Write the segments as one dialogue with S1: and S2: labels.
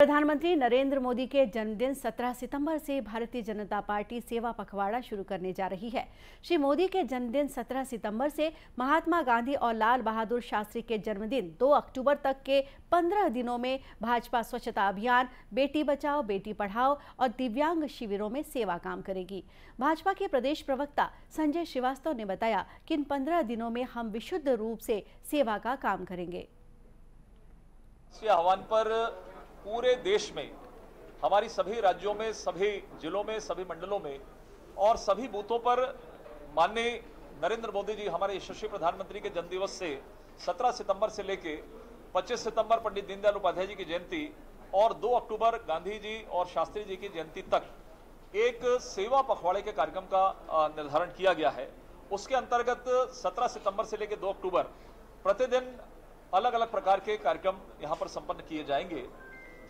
S1: प्रधानमंत्री नरेंद्र मोदी के जन्मदिन 17 सितंबर से भारतीय जनता पार्टी सेवा पखवाड़ा शुरू करने जा रही है। श्री मोदी के जन्मदिन 17 सितंबर से महात्मा गांधी और लाल बहादुर शास्त्री के जन्मदिन 2 अक्टूबर तक के 15 दिनों में भाजपा स्वच्छता अभियान, बेटी बचाओ बेटी पढ़ाओ और दिव्यांग शिविरों में सेवा काम करेगी। भाजपा के प्रदेश प्रवक्ता संजय श्रीवास्तव ने बताया कि इन 15 दिनों में हम विशुद्ध रूप से सेवा का काम करेंगे।
S2: इस आह्वान पर पूरे देश में, हमारी सभी राज्यों में, सभी जिलों में, सभी मंडलों में और सभी बूथों पर माननीय नरेंद्र मोदी जी हमारे यशस्वी प्रधानमंत्री के जन्मदिवस से 17 सितंबर से लेके 25 सितंबर पंडित दीनदयाल उपाध्याय जी की जयंती और 2 अक्टूबर गांधी जी और शास्त्री जी की जयंती तक एक सेवा पखवाड़े के कार्यक्रम का निर्धारण किया गया है। उसके अंतर्गत 17 सितंबर से लेकर 2 अक्टूबर प्रतिदिन अलग अलग प्रकार के कार्यक्रम यहां पर संपन्न किए जाएंगे।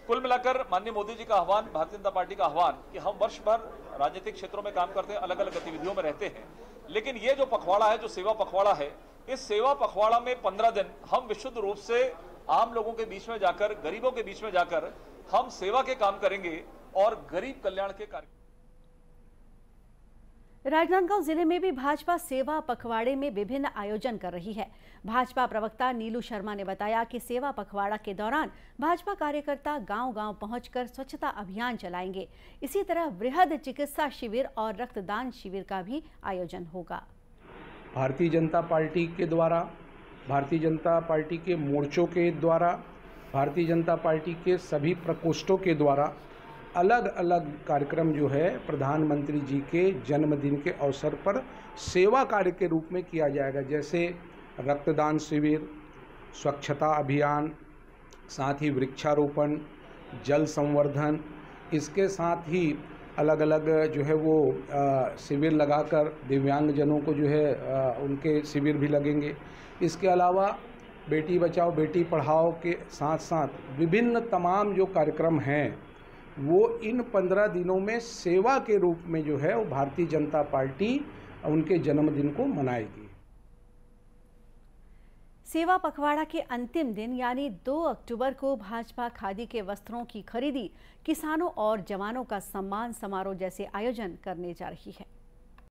S2: कुल मिलाकर माननीय मोदी जी का आह्वान, भारतीय जनता पार्टी का आह्वान कि हम वर्ष भर राजनीतिक क्षेत्रों में काम करते हैं, अलग अलग गतिविधियों में रहते हैं, लेकिन ये जो पखवाड़ा है, जो सेवा पखवाड़ा है, इस सेवा पखवाड़ा में 15 दिन हम विशुद्ध रूप से आम लोगों के बीच में जाकर, गरीबों के बीच में जाकर हम सेवा के काम करेंगे और गरीब कल्याण के कार्य।
S1: राजनांदगांव जिले में भी भाजपा सेवा पखवाड़े में विभिन्न आयोजन कर रही है। भाजपा प्रवक्ता नीलू शर्मा ने बताया कि सेवा पखवाड़ा के दौरान भाजपा कार्यकर्ता गांव-गांव पहुंचकर स्वच्छता अभियान चलाएंगे। इसी तरह वृहद चिकित्सा शिविर और रक्तदान शिविर का भी आयोजन होगा।
S3: भारतीय जनता पार्टी के द्वारा, भारतीय जनता पार्टी के मोर्चों के द्वारा, भारतीय जनता पार्टी के सभी प्रकोष्ठों के द्वारा अलग अलग कार्यक्रम जो है प्रधानमंत्री जी के जन्मदिन के अवसर पर सेवा कार्य के रूप में किया जाएगा। जैसे रक्तदान शिविर, स्वच्छता अभियान, साथ ही वृक्षारोपण, जल संवर्धन, इसके साथ ही अलग अलग जो है वो शिविर लगाकर दिव्यांगजनों को जो है उनके शिविर भी लगेंगे। इसके अलावा बेटी बचाओ बेटी पढ़ाओ के साथ साथ विभिन्न तमाम जो कार्यक्रम हैं वो इन 15 दिनों में सेवा के रूप में जो है वो भारतीय जनता पार्टी उनके जन्मदिन को मनाएगी।
S1: सेवा पखवाड़ा के अंतिम दिन यानी 2 अक्टूबर को भाजपा खादी के वस्त्रों की खरीदी, किसानों और जवानों का सम्मान समारोह जैसे आयोजन करने जा रही है।